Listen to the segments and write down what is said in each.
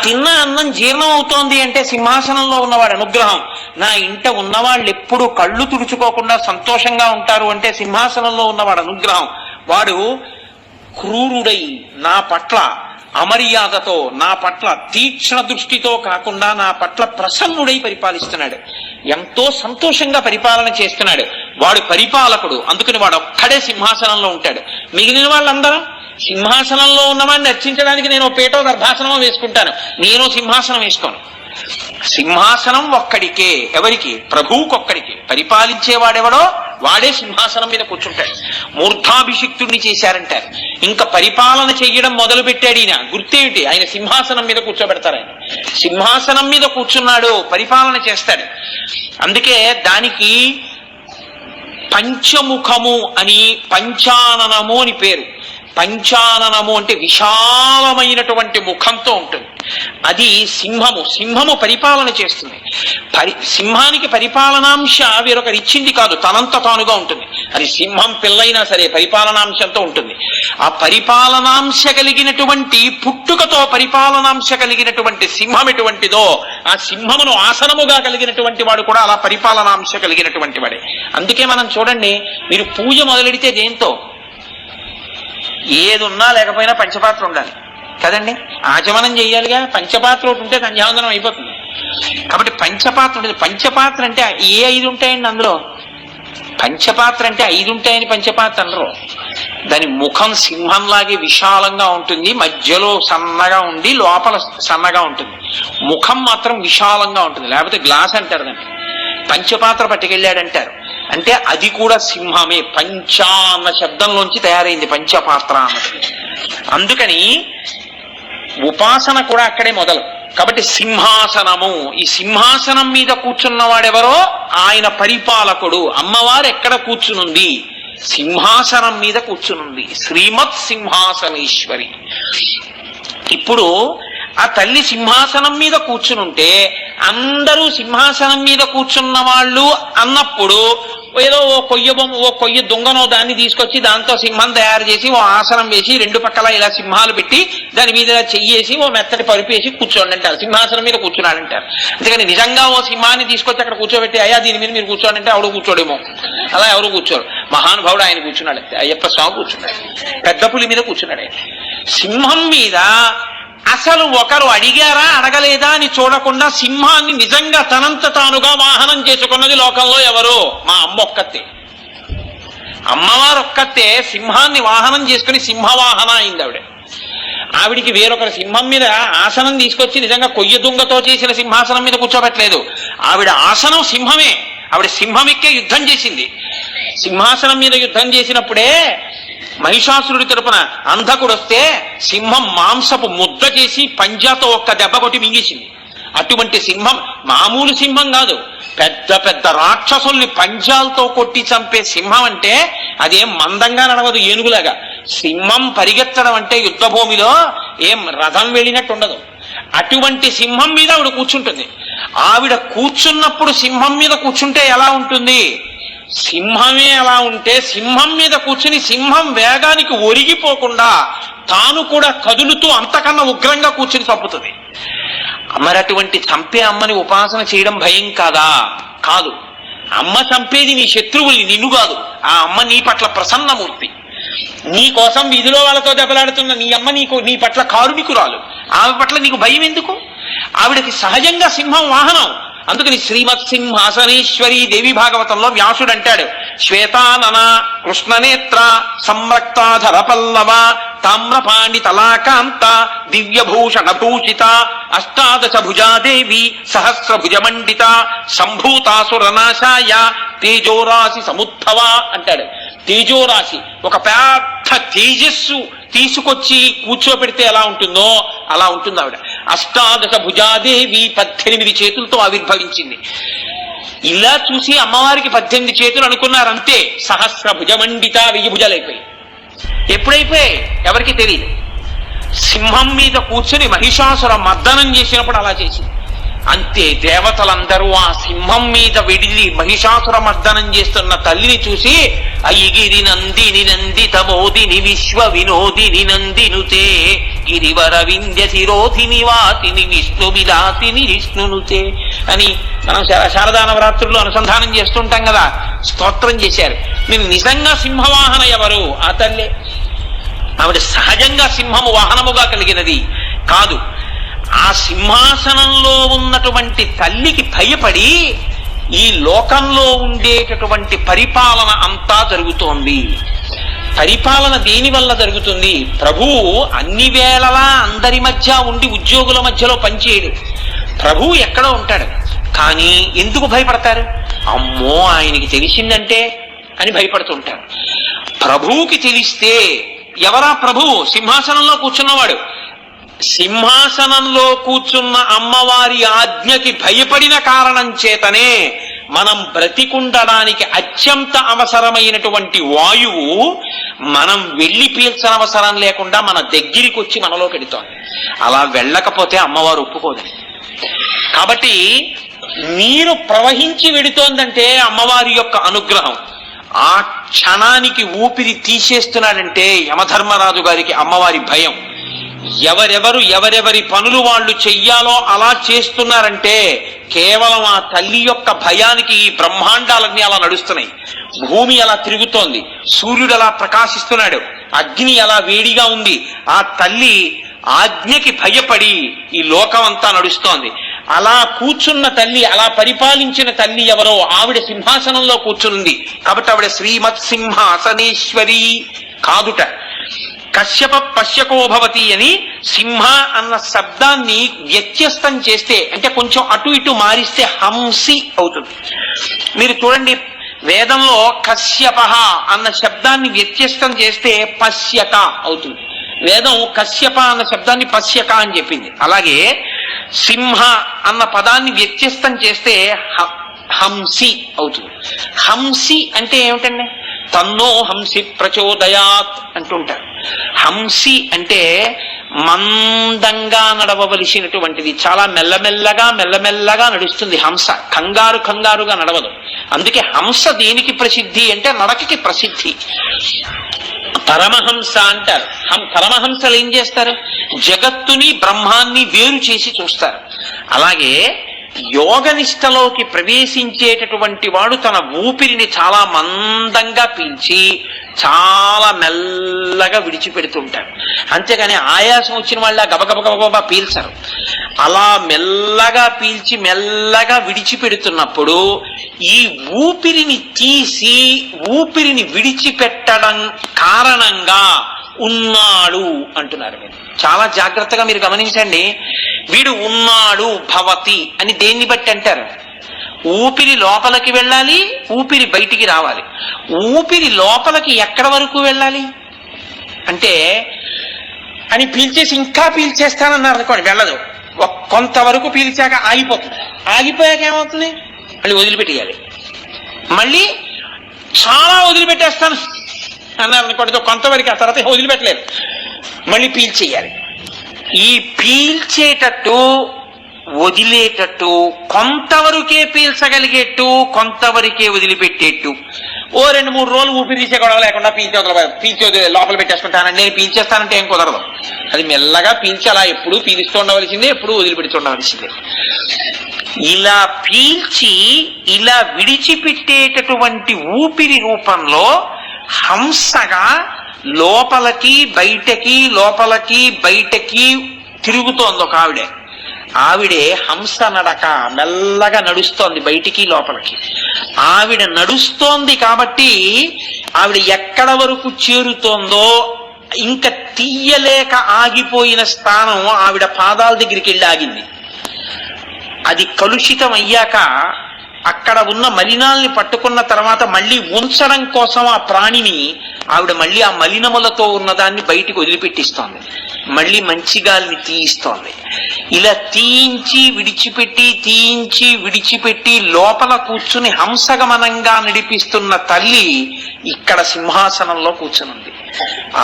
తిన్న అన్నం జీర్ణం అవుతోంది అంటే సింహాసనంలో ఉన్నవాడు అనుగ్రహం. నా ఇంట ఉన్నవాళ్ళు ఎప్పుడు కళ్ళు తుడుచుకోకుండా సంతోషంగా ఉంటారు అంటే సింహాసనంలో ఉన్నవాడు అనుగ్రహం. వాడు క్రూరుడై నా పట్ల అమర్యాదతో, నా పట్ల తీక్ష్ణ దృష్టితో కాకుండా నా పట్ల ప్రసన్నుడై పరిపాలిస్తున్నాడు. ఎంతో సంతోషంగా పరిపాలన చేస్తున్నాడు. వాడు పరిపాలకుడు, అందుకని వాడు ఒక్కడే సింహాసనంలో ఉంటాడు. మిగిలిన వాళ్ళందరూ సింహాసనంలో ఉన్నవాడిని రక్షించడానికి నేను పేటో గర్భాసనమో వేసుకుంటాను, నేను సింహాసనం వేసుకోను. సింహాసనం ఒక్కడికే. ఎవరికి? ప్రభువుకొక్కడికే. పరిపాలించేవాడెవడో వాడే సింహాసనం మీద కూర్చుంటాడు. మూర్ధాభిషిక్తుడిని చేశారంటారు. ఇంకా పరిపాలన చెయ్యడం మొదలు పెట్టాడు ఈయన. గుర్తేమిటి? ఆయన సింహాసనం మీద కూర్చోబెడతారు. ఆయన సింహాసనం మీద కూర్చున్నాడు, పరిపాలన చేస్తాడు. అందుకే దానికి పంచముఖము అని, పంచాననము అని పేరు. పంచాననము అంటే విశాలమైనటువంటి ముఖంతో ఉంటుంది. అది సింహము. సింహము పరిపాలన చేస్తుంది. సింహానికి పరిపాలనాంశ వేరొకరు ఇచ్చింది కాదు, తనంత తానుగా ఉంటుంది. అది సింహం పిల్లైనా సరే పరిపాలనాంశంతో ఉంటుంది. ఆ పరిపాలనాంశ కలిగినటువంటి, పుట్టుకతో పరిపాలనాంశ కలిగినటువంటి సింహం ఎటువంటిదో, ఆ సింహమును ఆసనముగా కలిగినటువంటి వాడు కూడా అలా పరిపాలనాంశ కలిగినటువంటి వాడే. అందుకే మనం చూడండి, మీరు పూజ మొదలెడితే దేంతో? ఏదున్నా లేకపోయినా పంచపాత్ర ఉండాలి కదండి. ఆచమనం చెయ్యాలిగా. పంచపాత్ర ఒకటి ఉంటే సంధ్యావందనం అయిపోతుంది. కాబట్టి పంచపాత్ర ఉంటుంది. పంచపాత్ర అంటే ఏ 5 ఉంటాయండి అందులో? పంచపాత్ర అంటే 5 ఉంటాయని పంచపాత్ర అనరు. దాని ముఖం సింహంలాగే విశాలంగా ఉంటుంది, మధ్యలో సన్నగా ఉండి లోపల సన్నగా ఉంటుంది. ముఖం మాత్రం విశాలంగా ఉంటుంది. లేకపోతే గ్లాస్ అంటారు దాన్ని. పంచపాత్ర పట్టుకెళ్ళాడంటారు. అంటే అది కూడా సింహమే. పంచ అన్న శబ్దంలోంచి తయారైంది పంచపాత్ర అన్నది. అందుకని ఉపాసన కూడా అక్కడే మొదలు. కాబట్టి సింహాసనము, ఈ సింహాసనం మీద కూర్చున్నవాడెవరో ఆయన పరిపాలకుడు. అమ్మవారు ఎక్కడ కూర్చునుంది? సింహాసనం మీద కూర్చునుంది. శ్రీమత్ సింహాసనేశ్వరి. ఇప్పుడు ఆ తల్లి సింహాసనం మీద కూర్చునుంటే అందరూ సింహాసనం మీద కూర్చున్న వాళ్ళు అన్నప్పుడు ఏదో ఓ కొయ్య దొంగనో దాన్ని తీసుకొచ్చి దాంతో సింహం తయారు చేసి ఓ ఆసనం వేసి 2 పక్కల ఇలా సింహాలు పెట్టి దాని మీద చెయ్యేసి ఓ మెత్తటి పరుపు వేసి కూర్చోండి అంటారు. సింహాసనం మీద కూర్చున్నాడంటారు. అంతేకాని నిజంగా ఓ సింహాన్ని తీసుకొచ్చి అక్కడ కూర్చోబెట్టి అయ్యా దీని మీద మీరు కూర్చోండి అంటే ఎవడు కూర్చోడేమో. అలా ఎవరు కూర్చోరు. మహానుభావుడు ఆయన కూర్చున్నాడు. అయ్యప్ప స్వామి కూర్చున్నాడు. పెద్ద పులి మీద కూర్చున్నాడు ఆయన. సింహం మీద అసలు ఒకరు అడిగారా అడగలేదా అని చూడకుండా సింహాన్ని నిజంగా తనంత తానుగా వాహనం చేసుకున్నది లోకంలో ఎవరు? మా అమ్మ ఒక్కతే. అమ్మవారు ఒక్కతే సింహాన్ని వాహనం చేసుకుని సింహవాహన అయింది ఆవిడ. ఆవిడికి వేరొకరు సింహం మీద ఆసనం తీసుకొచ్చి నిజంగా కొయ్య దుంగతో చేసిన సింహాసనం మీద కూర్చోబెట్టలేదు. ఆవిడ ఆసనం సింహమే. ఆవిడ సింహం ఎక్కే యుద్ధం చేసింది. సింహాసనం మీద యుద్ధం చేసినప్పుడే మహిషాసురుడి తరపున అంధకుడు వస్తే సింహం మాంసపు ముద్ద చేసి పంజాతో ఒక్క దెబ్బ కొట్టి మింగేసింది. అటువంటి సింహం మామూలు సింహం కాదు. పెద్ద పెద్ద రాక్షసుల్ని పంజాలతో కొట్టి చంపే సింహం అంటే అదేం మందంగా నడవదు ఏనుగులాగా. సింహం పరిగెత్తడం అంటే యుద్ధ భూమిలో ఏం రథం వెళ్ళినట్టు ఉండదు. అటువంటి సింహం మీద ఆవిడ కూర్చుంటుంది. ఆవిడ కూర్చున్నప్పుడు సింహం మీద కూర్చుంటే ఎలా ఉంటుంది? సింహమే అలా ఉంటే సింహం మీద కూర్చుని సింహం వేగానికి ఒరిగిపోకుండా తాను కూడా కదులుతూ అంతకన్నా ఉగ్రంగా కూర్చుని చంపుతుంది. మరి అటువంటి చంపే అమ్మని ఉపాసన చేయడం భయం కాదా? కాదు. అమ్మ చంపేది నీ శత్రువుల్ని, నిన్ను కాదు. ఆ అమ్మ నీ పట్ల ప్రసన్నమూర్తి. నీ కోసం వీధిలో వాళ్ళతో దెబ్బలాడుతున్న నీ అమ్మ నీ పట్ల కారుణికురాలు. ఆమె పట్ల నీకు భయం ఎందుకు? ఆవిడకి సహజంగా సింహం వాహనం. అందుకని శ్రీమత్ సింహాసనేశ్వరి దేవి భాగవతంలో వ్యాసుడు అంటాడు, శ్వేతానన కృష్ణనేత్ర సంరక్తాధర పల్లవ తామ్రపాణి తలాకాంత దివ్యభూషణ భూషిత అష్టాదశ భుజాదేవి సహస్రభుజమండిత సంభూతాసురనాశాయ తేజోరాశి సముద్భవ అంటాడు. తేజోరాశి, ఒక పెద్ద తేజస్సు తీసుకొచ్చి కూర్చోపెడితే ఎలా ఉంటుందో అలా ఉంటుంది ఆవిడ. అష్టాదశ భుజాదేవి 18 చేతులతో ఆవిర్భవించింది. ఇలా చూసి అమ్మవారికి 18 చేతులు అనుకున్నారంతే. సహస్ర భుజమండిత 1000 భుజాలైపోయి. ఎప్పుడైపోయాయి ఎవరికి తెలియదు. సింహం మీద కూర్చొని మహిషాసుర మర్దనం చేసినప్పుడు అలా చేసింది. అంతే. దేవతలందరూ ఆ సింహం మీద విడిది మహిషాసుర మర్దనం చేస్తున్న తల్లిని చూసి అయ్యిగిరి నందిని నందిత మోదిని విశ్వ వినోదిని నందినుతే గిరివర వింధ్య శిరోధిని వాసిని విష్ణు విలాసిని విష్ణునుతే అని మనం శారదా నవరాత్రుల్లో అనుసంధానం చేస్తుంటాం కదా, స్తోత్రం చేశారు. మీరు నిజంగా సింహవాహన ఎవరు? ఆ తల్లే. ఆవిడ సహజంగా సింహము వాహనముగా కలిగినది కాదు. ఆ సింహాసనంలో ఉన్నటువంటి తల్లికి భయపడి ఈ లోకంలో ఉండేటటువంటి పరిపాలన అంతా జరుగుతోంది. పరిపాలన దేని వల్ల జరుగుతుంది? ప్రభువు అన్ని వేళలా అందరి మధ్య ఉండి ఉద్యోగుల మధ్యలో పనిచేయడు. ప్రభువు ఎక్కడో ఉంటాడు. కానీ ఎందుకు భయపడతారు? అమ్మో ఆయనకి తెలిసిందంటే అని భయపడుతుంటారు. ప్రభువుకి తెలిస్తే, ఎవరా ప్రభువు? సింహాసనంలో కూర్చున్నవాడు. సింహాసనంలో కూర్చున్న అమ్మవారి ఆజ్ఞకి భయపడిన కారణం చేతనే మనం బ్రతికుండడానికి అత్యంత అవసరమైనటువంటి వాయువు మనం వెళ్ళి పీల్చనవసరం లేకుండా మన దగ్గరికి వచ్చి మనలో పెడుతోంది. అలా వెళ్ళకపోతే అమ్మవారు ఒప్పుకోదు. కాబట్టి నీరు ప్రవహించి వెడుతోందంటే అమ్మవారి యొక్క అనుగ్రహం. ఆ క్షణానికి ఊపిరి తీసేస్తున్నాడంటే యమధర్మరాజు గారికి అమ్మవారి భయం. ఎవరెవరి పనులు వాళ్ళు చెయ్యాలో అలా చేస్తున్నారంటే కేవలం ఆ తల్లి యొక్క భయానికి ఈ బ్రహ్మాండాలన్నీ అలా నడుస్తున్నాయి. భూమి అలా తిరుగుతోంది, సూర్యుడు అలా ప్రకాశిస్తున్నాడు, అగ్ని అలా వేడిగా ఉంది. ఆ తల్లి ఆజ్ఞకి భయపడి ఈ లోకం అంతా నడుస్తోంది. అలా కూర్చున్న తల్లి, అలా పరిపాలించిన తల్లి ఎవరో ఆవిడ సింహాసనంలో కూర్చుంది. కాబట్టి ఆవిడ శ్రీమత్ సింహాసనేశ్వరి కాదుట. కశ్యప పశ్యకో భవతి అని సింహ అన్న శబ్దాన్ని వ్యత్యస్తం చేస్తే, అంటే కొంచెం అటు ఇటు మారిస్తే హంసి అవుతుంది. మీరు చూడండి, వేదంలో కశ్యప అన్న శబ్దాన్ని వ్యత్యస్తం చేస్తే పశ్యక అవుతుంది. వేదం కశ్యప అన్న శబ్దాన్ని పశ్యక అని చెప్పింది. అలాగే సింహ అన్న పదాన్ని వ్యత్యస్తం చేస్తే హంసి అవుతుంది. హంసి అంటే ఏమిటండి? తన్నో హంసి ప్రచోదయాత్ అంటుంటారు. హంసి అంటే మందంగా నడవవలసినటువంటిది. చాలా మెల్లమెల్లగా నడుస్తుంది హంస. కంగారుగా నడవదు. అందుకే హంస దేనికి ప్రసిద్ధి అంటే నడకకి ప్రసిద్ధి. పరమహంస అంటారు. పరమహంసలు ఏం చేస్తారు? జగత్తుని బ్రహ్మాన్ని వేరు చేసి చూస్తారు. అలాగే యోగనిష్టలోకి ప్రవేశించేటటువంటి వాడు తన ఊపిరిని చాలా మందంగా పీల్చి చాలా మెల్లగా విడిచిపెడుతుంటాడు. అంతేగాని ఆయాసం వచ్చిన వాళ్ళ గబగబా పీల్చరు. అలా మెల్లగా పీల్చి మెల్లగా విడిచిపెడుతున్నప్పుడు ఈ ఊపిరిని తీసి ఊపిరిని విడిచిపెట్టడం కారణంగా ఉన్నాడు అంటున్నారు. చాలా జాగ్రత్తగా మీరు గమనించండి. వీడు ఉన్నాడు భవతి అని దేన్ని బట్టి అంటారు? ఊపిరి లోపలికి వెళ్ళాలి, ఊపిరి బయటికి రావాలి. ఊపిరి లోపలికి ఎక్కడ వరకు వెళ్ళాలి అంటే అని పీల్చేసి ఇంకా పీల్చేస్తానన్నారు అనుకోండి, వెళ్ళదు. కొంతవరకు పీల్చాక ఆగిపోతుంది. ఆగిపోయాక ఏమవుతుంది? మళ్ళీ వదిలిపెట్టేయాలి. మళ్ళీ చాలా వదిలిపెట్టేస్తాను అన్నారు అనుకోండి, కొంతవరకు, ఆ తర్వాత వదిలిపెట్టలేదు, మళ్ళీ పీల్చేయాలి. ఈ పీల్చేటట్టు వదిలేటట్టు, కొంతవరకే పీల్చగలిగేట్టు కొంతవరకే వదిలిపెట్టేట్టు. ఓ 2-3 రోజులు ఊపిరి తీసే గొడవ లేకుండా పీల్చి లోపల పెట్టేసుకుంటానండి, నేను పీల్చేస్తానంటే ఏం కుదరదు. అది మెల్లగా పీల్చి అలా ఎప్పుడు పీలుస్తూ ఉండవలసిందే, ఎప్పుడు వదిలిపెడుతుండవలసిందే. ఇలా పీల్చి ఇలా విడిచిపెట్టేటటువంటి ఊపిరి రూపంలో హంసగా లోపలికి బయటకి తిరుగుతోంది ఒక ఆవిడే హంస నడక. మెల్లగా నడుస్తోంది బయటికి లోపలికి. ఆవిడ నడుస్తోంది కాబట్టి ఆవిడ ఎక్కడ వరకు చేరుతోందో ఇంకా తీయలేక ఆగిపోయిన స్థానం ఆవిడ పాదాల దగ్గరికి వెళ్ళి ఆగింది. అది కలుషితం అయ్యాక అక్కడ ఉన్న మలినాల్ని పట్టుకున్న తర్వాత మళ్ళీ ఉంచడం కోసం ఆ ప్రాణిని ఆవిడ మళ్ళీ ఆ మలినములతో ఉన్నదాన్ని బయటికి వదిలిపెట్టిస్తోంది. మళ్ళీ మంచి గాలిని తీయిస్తోంది. ఇలా తీయించి విడిచిపెట్టి లోపల కూర్చుని హంసగమనంగా నడిపిస్తున్న తల్లి ఇక్కడ సింహాసనంలో కూర్చునుంది.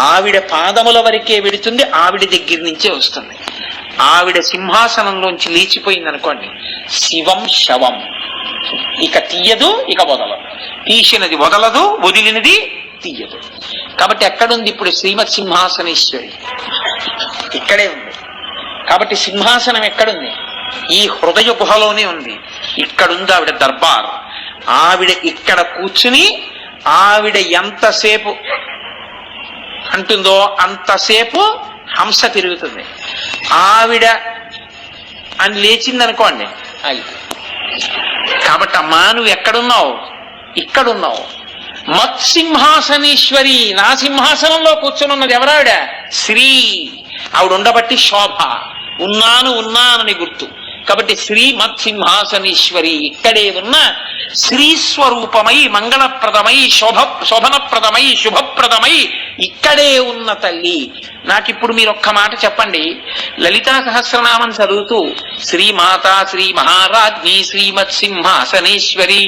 ఆవిడ పాదముల వరకే వెడుతుంది, ఆవిడ దగ్గర నుంచే వస్తుంది. ఆవిడ సింహాసనంలోంచి లేచిపోయింది అనుకోండి, శివం శవం. ఇక తీయదు, ఇక వదలదు. తీసినది వదలదు, వదిలినది తీయదు. కాబట్టి ఎక్కడుంది ఇప్పుడు శ్రీమత్ సింహాసనేశ్వరి? ఇక్కడే ఉంది. కాబట్టి సింహాసనం ఎక్కడుంది? ఈ హృదయ గుహలోనే ఉంది. ఇక్కడుంది ఆవిడ దర్బార్. ఆవిడ ఇక్కడ కూర్చుని ఆవిడ ఎంతసేపు అంటుందో అంతసేపు హంస తిరుగుతుంది. ఆవిడ అని లేచిందనుకోండి అయి. కాబట్టి అమ్మా నువ్వు ఎక్కడున్నావు? ఇక్కడున్నావు. మత్సింహాసనేశ్వరి, నా సింహాసనంలో కూర్చొని ఉన్నది ఎవరావిడ? శ్రీ. ఆవిడ ఉండబట్టి శోభ, ఉన్నానని గుర్తు. కాబట్టి శ్రీ మత్సింహాసనేశ్వరి, ఇక్కడే ఉన్న శ్రీస్వరూపమై మంగళప్రదమై శోభనప్రదమై శుభప్రదమై ఇక్కడే ఉన్న తల్లి. నాకిప్పుడు మీరు ఒక్క మాట చెప్పండి. లలితా సహస్రనామం చదువుతూ శ్రీమాత శ్రీ మహారాజ్ఞి శ్రీమత్సింహాసనేశ్వరి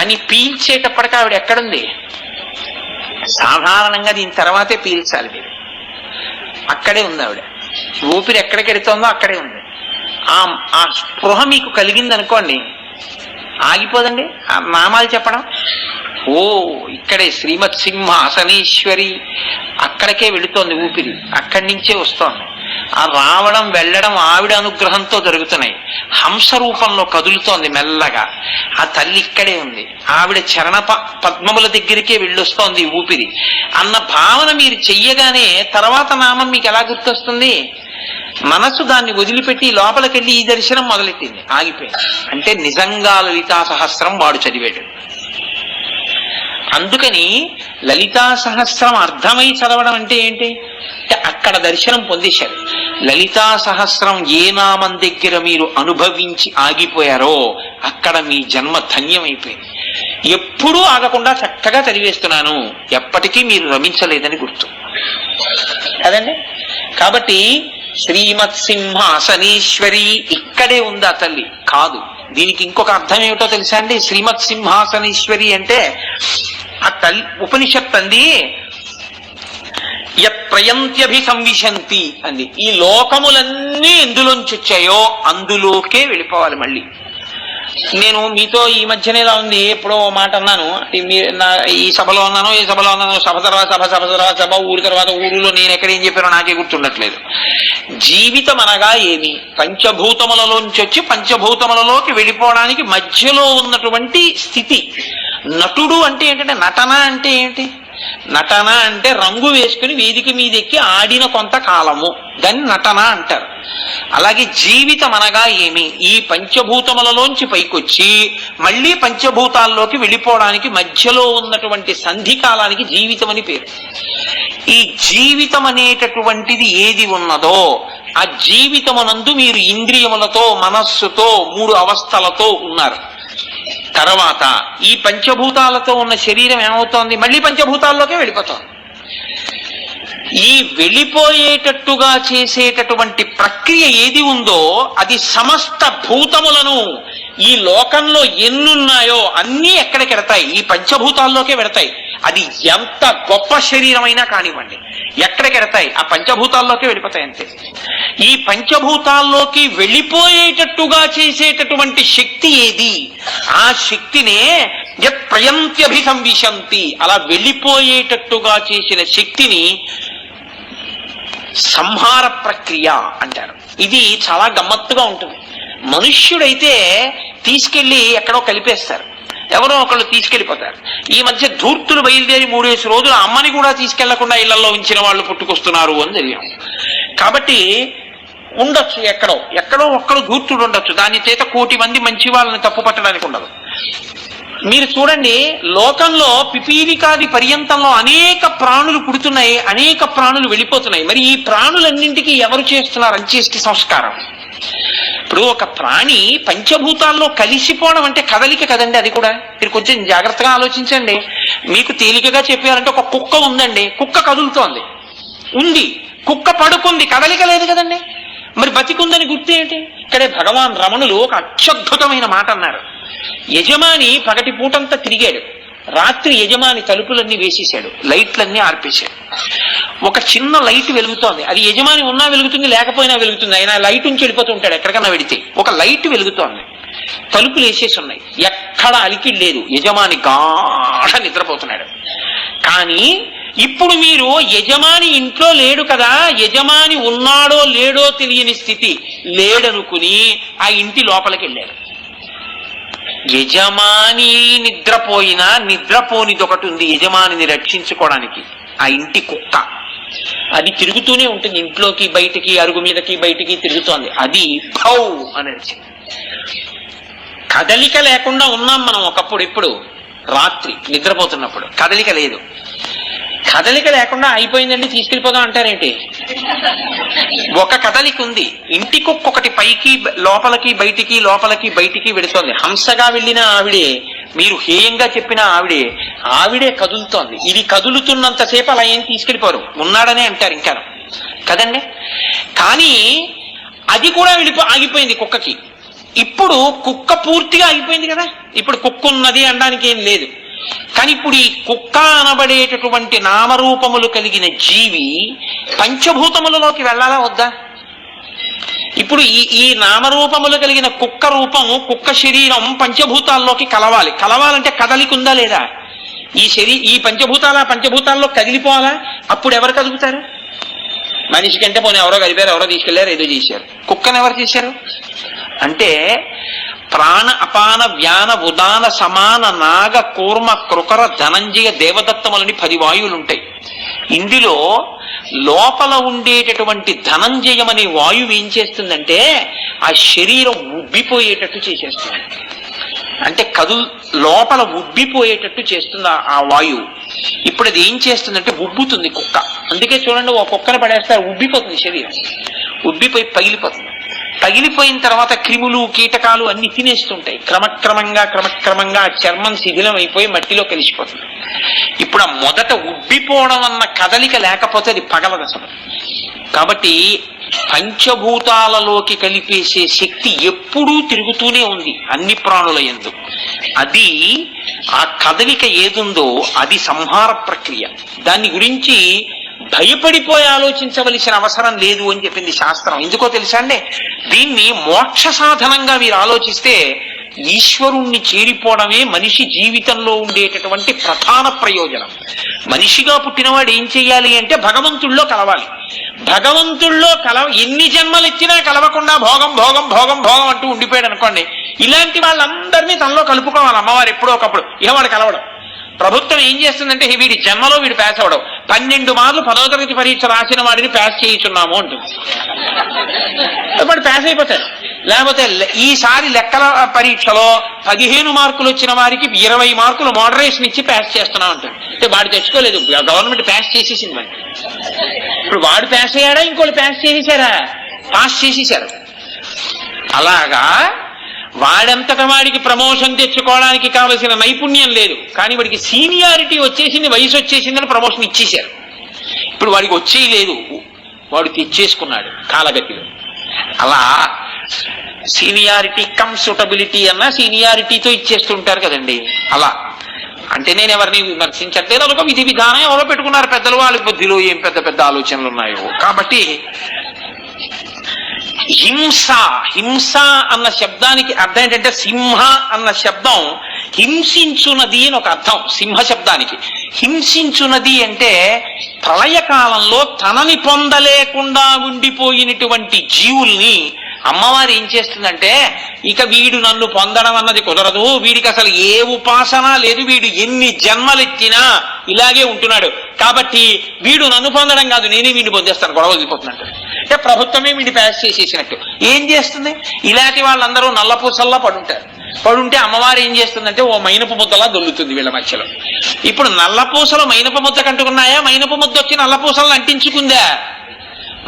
అని పీల్చేటప్పటికి ఆవిడ ఎక్కడుంది? సాధారణంగా దీని తర్వాతే పీల్చాలి మీరు. అక్కడే ఉంది ఆవిడ. ఊపిరి ఎక్కడికి వెళుతోందో అక్కడే ఉంది. ఆ స్పృహ మీకు కలిగింది అనుకోండి, ఆగిపోదండి ఆ నామాలు చెప్పడం. ఓ ఇక్కడే శ్రీమత్సింహాసనేశ్వరి, అక్కడికే వెళుతోంది ఊపిరి, అక్కడి నుంచే వస్తోంది. ఆ రావడం వెళ్ళడం ఆవిడ అనుగ్రహంతో జరుగుతున్నాయి. హంస రూపంలో కదులుతోంది మెల్లగా. ఆ తల్లి ఇక్కడే ఉంది. ఆవిడ చరణ పద్మముల దగ్గరికే వెళ్ళొస్తోంది ఊపిరి అన్న భావన మీరు చెయ్యగానే తర్వాత నామం మీకు ఎలా గుర్తొస్తుంది? మనసు దాన్ని వదిలిపెట్టి లోపలికెళ్ళి ఈ దర్శనం మొదలెట్టింది, ఆగిపోయింది. అంటే నిజంగా లలితా సహస్రం వాడు చదివాడు. అందుకని లలితా సహస్రం అర్థమై చదవడం అంటే ఏంటి? అక్కడ దర్శనం పొందేశారు. లలితా సహస్రం ఏ నామం దగ్గర మీరు అనుభవించి ఆగిపోయారో అక్కడ మీ జన్మ ధన్యమైపోయింది. ఎప్పుడూ ఆగకుండా చక్కగా చదివేస్తున్నాను, ఎప్పటికీ మీరు రమించలేదని గుర్తు కదండి. కాబట్టి శ్రీమత్సింహాసనేశ్వరి ఇక్కడే ఉందా తల్లి? కాదు. దీనికి ఇంకొక అర్థం ఏమిటో తెలుసా అండి? శ్రీమత్సింహాసనేశ్వరి అంటే ఆ తల్లి ఉపనిషత్ అంది యత్ప్రయంత్యభిసంవిశంతి అంది. ఈ లోకములన్నీ ఎందులోంచి వచ్చాయో అందులోకే వెళ్ళిపోవాలి. మళ్ళీ నేను మీతో ఈ మధ్యనే ఇలా ఉంది, ఎప్పుడో మాట అన్నాను, ఈ సభలో అన్నాను, ఈ సభలో అన్నాను, సభ తర్వాత సభ, సభ తర్వాత సభ, ఊరి తర్వాత ఊరులో నేను ఎక్కడేం చెప్పానో నాకే గుర్తుండట్లేదు. జీవితం అనగా ఏమి? పంచభూతములలోంచి వచ్చి పంచభూతములలోకి వెళ్ళిపోవడానికి మధ్యలో ఉన్నటువంటి స్థితి. నటుడు అంటే ఏంటంటే, నటన అంటే ఏంటి? నటన అంటే రంగు వేసుకుని వేదిక మీద ఎక్కి ఆడిన కొంతకాలము, దాన్ని నటన అంటారు. అలాగే జీవితం అనగా ఏమి? ఈ పంచభూతములలోంచి పైకొచ్చి మళ్ళీ పంచభూతాల్లోకి వెళ్ళిపోవడానికి మధ్యలో ఉన్నటువంటి సంధి కాలానికి జీవితం అని పేరు. ఈ జీవితం అనేటటువంటిది ఏది ఉన్నదో ఆ జీవితమునందు మీరు ఇంద్రియములతో మనస్సుతో 3 అవస్థలతో ఉన్నారు. తర్వాత ఈ పంచభూతాలతో ఉన్న శరీరం ఏమవుతోంది? మళ్ళీ పంచభూతాల్లోకే వెళ్ళిపోతోంది. ఈ వెళ్ళిపోయేటట్టుగా చేసేటటువంటి ప్రక్రియ ఏది ఉందో అది సమస్త భూతములను, ఈ లోకంలో ఎన్నున్నాయో అన్నీ ఎక్కడికి వెడతాయి? ఈ పంచభూతాల్లోకే వెడతాయి. అది ఎంత గొప్ప శరీరమైనా కానివ్వండి, ఎక్కడికి వెడతాయి? ఆ పంచభూతాల్లోకే వెళ్ళిపోతాయి అంతే. ఈ పంచభూతాల్లోకి వెళ్ళిపోయేటట్టుగా చేసేటటువంటి శక్తి ఏది? ఆ శక్తినే యత్ప్రయంత్యభిసంవిశంతి, అలా వెళ్ళిపోయేటట్టుగా చేసిన శక్తిని సంహార ప్రక్రియ అంటారు. ఇది చాలా గమ్మత్తుగా ఉంటుంది. మనుష్యుడైతే తీసుకెళ్లి ఎక్కడో కలిపేస్తారు, ఎవరో ఒకళ్ళు తీసుకెళ్లిపోతారు. ఈ మధ్య ధూర్తులు బయలుదేరి 3 రోజులు అమ్మని కూడా తీసుకెళ్లకుండా ఇళ్లలో ఉంచిన వాళ్ళు పుట్టుకొస్తున్నారు అని తెలియం. కాబట్టి ఉండొచ్చు, ఎక్కడో ఒక్కడు ధూర్తుడు ఉండొచ్చు, దాని చేత 1 కోటి మంది మంచి వాళ్ళని తప్పు పట్టడానికి ఉండదు. మీరు చూడండి, లోకంలో పిపీలికాది పర్యంతంలో అనేక ప్రాణులు పుడుతున్నాయి, అనేక ప్రాణులు వెళ్ళిపోతున్నాయి. మరి ఈ ప్రాణులన్నింటికీ ఎవరు చేస్తున్నారు అంత్యేష్టి సంస్కారం? ఇప్పుడు ఒక ప్రాణి పంచభూతాల్లో కలిసిపోవడం అంటే కదలిక కదండి. అది కూడా మీరు కొంచెం జాగ్రత్తగా ఆలోచించండి. మీకు తేలికగా చెప్పారంటే ఒక కుక్క ఉందండి, కుక్క కదులుతోంది, ఉంది, కుక్క పడుకుంది, కదలిక లేదు కదండి. మరి బతికుందని గుర్తు ఏంటి? ఇక్కడే భగవాన్ రమణులు ఒక అత్యద్భుతమైన మాట అన్నారు. యజమాని పగటి పూటంతా తిరిగాడు, రాత్రి యజమాని తలుపులన్నీ వేసేశాడు, లైట్లన్నీ ఆర్పేశాడు. ఒక చిన్న లైట్ వెలుగుతోంది, అది యజమాని ఉన్నా వెలుగుతుంది, లేకపోయినా వెలుగుతుంది, ఆయన లైట్ నుంచి వెళ్ళిపోతూ ఉంటాడు ఎక్కడికన్నా వెడితే. ఒక లైట్ వెలుగుతోంది, తలుపులు వేసేసి ఉన్నాయి, ఎక్కడ అలికిడి లేదు, యజమాని గాఢ నిద్రపోతున్నాడు. కానీ ఇప్పుడు మీరు యజమాని ఇంట్లో లేడు కదా, యజమాని ఉన్నాడో లేడో తెలియని స్థితి, లేడనుకుని ఆ ఇంటి లోపలికి వెళ్ళారు. యజమాని నిద్రపోయినా నిద్రపోనిది ఒకటి ఉంది యజమానిని రక్షించుకోవడానికి, ఆ ఇంటి కుక్క. అది తిరుగుతూనే ఉంటుంది, ఇంట్లోకి బయటికి అరుగు మీదకి బయటికి తిరుగుతోంది. అది భౌ అనేది కదలిక లేకుండా ఉన్నాం మనం ఒకప్పుడు. ఇప్పుడు రాత్రి నిద్రపోతున్నప్పుడు కదలిక లేదు. కదలిక లేకుండా అయిపోయిందండి తీసుకెళ్ళిపోదాం అంటారేంటి? ఒక కదలిక ఉంది. ఇంటి కుక్క ఒకటి పైకి లోపలికి బయటికి లోపలికి బయటికి వెడుతోంది. హంసగా వెళ్ళిన ఆవిడే, మీరు హేయంగా చెప్పిన ఆవిడే కదులుతోంది. ఇది కదులుతున్నంతసేపు అలా ఏం తీసుకెళ్ళిపోరు, ఉన్నాడనే అంటారు ఇంకా కదండి. కానీ అది కూడా ఆగిపోయింది కుక్కకి. ఇప్పుడు కుక్క పూర్తిగా ఆగిపోయింది కదా, ఇప్పుడు కుక్క ఉన్నది అనడానికి ఏం లేదు. కానీ ఇప్పుడు ఈ కుక్క అనబడేటటువంటి నామరూపములు కలిగిన జీవి పంచభూతములలోకి వెళ్ళాలా వద్దా? ఇప్పుడు ఈ నామరూపములు కలిగిన కుక్క రూపం, కుక్క శరీరం పంచభూతాల్లోకి కలవాలంటే కదలిక ఉందా లేదా? ఈ పంచభూతాల్లో కదిలిపోవాలా? అప్పుడు ఎవరు కదులుతారు? మనిషి కంటే పోనీ ఎవరో కలిపారు, ఎవరో తీసుకెళ్లారు, ఏదో చేశారు. కుక్కను ఎవరు చేశారు? అంటే ప్రాణ అపాన వ్యాన ఉదాన సమాన నాగ కూర్మ కృకర ధనంజయ దేవదత్తములని 10 వాయువులుంటాయి. ఇందులో లోపల ఉండేటటువంటి ధనంజయం అనే వాయువు ఏం చేస్తుందంటే ఆ శరీరం ఉబ్బిపోయేటట్టు చేసేస్తుంది. అంటే లోపల ఉబ్బిపోయేటట్టు చేస్తుంది ఆ వాయువు. ఇప్పుడు అది ఏం చేస్తుందంటే ఉబ్బుతుంది కుక్క. అందుకే చూడండి, ఒక కుక్కను పడేస్తారు, ఉబ్బిపోతుంది శరీరం, ఉబ్బిపోయి పగిలిపోతుంది. పగిలిపోయిన తర్వాత క్రిములు కీటకాలు అన్ని తినేస్తుంటాయి. క్రమక్రమంగా చర్మం శిథిలం అయిపోయి మట్టిలో కలిసిపోతుంది. ఇప్పుడు ఆ మొదట ఉబ్బిపోవడం అన్న కదలిక లేకపోతే అది పగలదు అసలు. కాబట్టి పంచభూతాలలోకి కలిపేసే శక్తి ఎప్పుడూ తిరుగుతూనే ఉంది అన్ని ప్రాణుల యందు. అది ఆ కదలిక ఏదుందో అది సంహార ప్రక్రియ. దాని గురించి భయపడిపోయి ఆలోచించవలసిన అవసరం లేదు అని చెప్పింది శాస్త్రం. ఎందుకో తెలుసా అండి? దీన్ని మోక్ష సాధనంగా మీరు ఆలోచిస్తే ఈశ్వరుణ్ణి చేరిపోవడమే మనిషి జీవితంలో ఉండేటటువంటి ప్రధాన ప్రయోజనం. మనిషిగా పుట్టినవాడు ఏం చెయ్యాలి అంటే భగవంతుల్లో కలవాలి. భగవంతుల్లో ఎన్ని జన్మలెత్తినా కలవకుండా భోగం భోగం భోగం భోగం అంటూ ఉండిపోయాడు అనుకోండి, ఇలాంటి వాళ్ళందరినీ తనలో కలుపుకోవాలి అమ్మవారు ఎప్పుడో ఒకప్పుడు. ఇక వాడు కలవడం. ప్రభుత్వం ఏం చేస్తుందంటే వీడి జన్మలో వీడు పాస్ అవడం, 12 మార్లు 10వ తరగతి పరీక్ష రాసిన వాడిని పాస్ చేయించున్నాము అంటుంది. వాడు పాస్ అయిపోతాడు. లేకపోతే ఈసారి లెక్కల పరీక్షలో 15 మార్కులు వచ్చిన వారికి 20 మార్కులు మోడరేషన్ ఇచ్చి పాస్ చేస్తున్నాం అంటాడు. అంటే వాడు తెచ్చుకోలేదు, గవర్నమెంట్ పాస్ చేసేసింది మరి. ఇప్పుడు వాడు పాస్ అయ్యాడా, ఇంకోళ్ళు పాస్ చేసేసారా? పాస్ చేసేసారు. అలాగా వాడంతట వాడికి ప్రమోషన్ తెచ్చుకోవడానికి కావలసిన నైపుణ్యం లేదు, కానీ వాడికి సీనియారిటీ వచ్చేసింది, వయసు వచ్చేసిందని ప్రమోషన్ ఇచ్చేశారు. ఇప్పుడు వాడికి వచ్చేది లేదు, వాడు తెచ్చేసుకున్నాడు కాలగతిలో. అలా సీనియారిటీ కమ్ సూటబిలిటీ అన్న సీనియారిటీతో ఇచ్చేస్తుంటారు కదండి. అలా అంటే నేను ఎవరిని విమర్శించట్లేదు, అదొక విధి విధానం ఎవరో పెట్టుకున్నారు పెద్దలు, వాళ్ళ బుద్ధిలో ఏం పెద్ద పెద్ద ఆలోచనలు ఉన్నాయో. కాబట్టి హింస అన్న శబ్దానికి అర్థం ఏంటంటే, సింహ అన్న శబ్దం హింసించునది అని ఒక అర్థం సింహ శబ్దానికి. హింసించునది అంటే ప్రళయకాలంలో తనని పొందలేకుండా ఉండిపోయినటువంటి జీవుల్ని అమ్మవారు ఏం చేస్తుందంటే, ఇక వీడు నన్ను పొందడం అన్నది కుదరదు, వీడికి అసలు ఏ ఉపాసన లేదు, వీడు ఎన్ని జన్మలెత్తినా ఇలాగే ఉంటున్నాడు, కాబట్టి వీడు నన్ను పొందడం కాదు, నేనే వీడిని పొందేస్తాను, గొడవ వదిలిపోతున్నట్టు. అంటే ప్రభుత్వమే వీడిని పాస్ చేసేసినట్టు. ఏం చేస్తుంది? ఇలాంటి వాళ్ళందరూ నల్లపూసల్లా పడుంటే అమ్మవారు ఏం చేస్తుందంటే ఓ మైనపు ముద్దలా దొల్లుతుంది వీళ్ళ మధ్యలో. ఇప్పుడు నల్లపూసలు మైనపు ముద్ద కంటుకున్నాయా? మైనపు ముద్ద వచ్చి నల్లపూసలను అంటించుకుందా?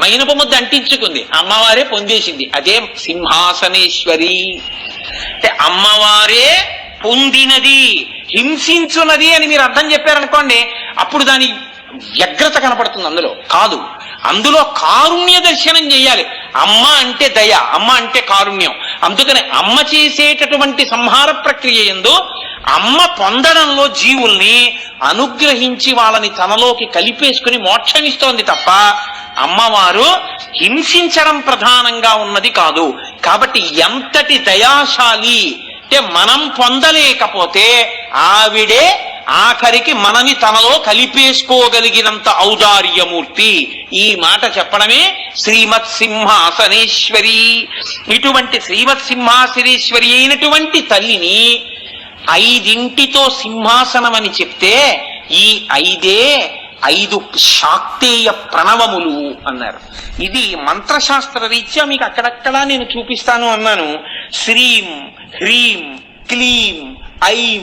మైనపు ముద్ద అంటించుకుంది, అమ్మవారే పొందేసింది. అదే సింహాసనేశ్వరి అంటే అమ్మవారే పొందినది, హింసించున్నది అని మీరు అర్థం చెప్పారనుకోండి, అప్పుడు దాని వ్యగ్రత కనపడుతుంది. అందులో కాదు, అందులో కారుణ్య దర్శనం చేయాలి. అమ్మ అంటే దయ, అమ్మ అంటే కారుణ్యం. అందుకని అమ్మ చేసేటటువంటి సంహార ప్రక్రియ యందు అమ్మ పొందడంలో జీవుల్ని అనుగ్రహించి వాళ్ళని తనలోకి కలిపేసుకుని మోక్షమిస్తోంది తప్ప అమ్మవారు హింసించడం ప్రధానంగా ఉన్నది కాదు. కాబట్టి ఎంతటి దయాశాలి అంటే మనం పొందలేకపోతే ఆవిడే ఆఖరికి మనని తనలో కలిపేసుకోగలిగినంత ఔదార్యమూర్తి. ఈ మాట చెప్పడమే శ్రీమత్ సింహాసనేశ్వరి. ఇటువంటి శ్రీమత్ సింహాసనేశ్వరి అయినటువంటి తల్లిని 5 సింహాసనం అని చెప్తే ఈ 5 శాక్తేయ ప్రణవములు అన్నారు. ఇది మంత్రశాస్త్ర రీత్యా మీకు అక్కడక్కడా నేను చూపిస్తాను అన్నాను. శ్రీం హ్రీం క్లీం ఐం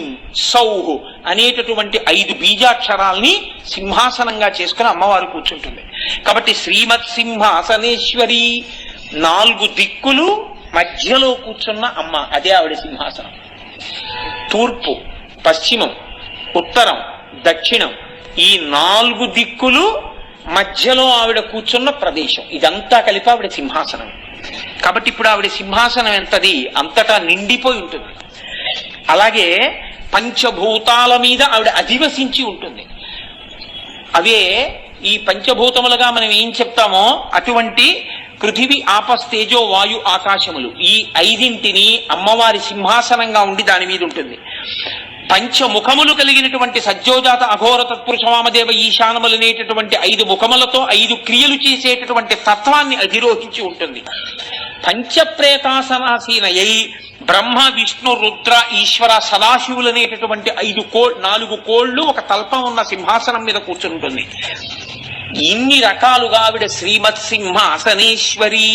సౌహ్ అనేటటువంటి 5 బీజాక్షరాల్ని సింహాసనంగా చేసుకుని అమ్మవారు కూర్చుంటుంది. కాబట్టి శ్రీమత్ సింహాసనేశ్వరి, 4 దిక్కులు మధ్యలో కూర్చున్న అమ్మ, అదే ఆవిడ సింహాసనం. తూర్పు, పశ్చిమం, ఉత్తరం, దక్షిణం, ఈ 4 దిక్కులు మధ్యలో ఆవిడ కూర్చున్న ప్రదేశం, ఇదంతా కలిపి ఆవిడ సింహాసనం. కాబట్టి ఇప్పుడు ఆవిడ సింహాసనం ఎంతది, అంతటా నిండిపోయి ఉంటుంది. అలాగే పంచభూతాల మీద ఆవిడ అధివసించి ఉంటుంది. అవే ఈ పంచభూతములుగా మనం ఏం చెప్తామో అటువంటి పృథివీ ఆపస్తేజో వాయు ఆకాశములు, ఈ 5 అమ్మవారి సింహాసనంగా ఉండి దాని మీద ఉంటుంది. పంచముఖములు కలిగినటువంటి సజ్జోజాత అఘోర తత్పురుష వామదేవ ఈశానములనేటటువంటి 5 ముఖములతో 5 క్రియలు చేసేటటువంటి తత్వాన్ని అధిరోహించి ఉంటుంది. పంచప్రేతాసనాసీనయై బ్రహ్మ విష్ణు రుద్ర ఈశ్వర సదాశివులనేటటువంటి 4 కోళ్లు ఒక తల్పం ఉన్న సింహాసనం మీద కూర్చుంటుంది. ఇన్ని రకాలుగా ఆవిడ శ్రీమత్ సింహాసనేశ్వరి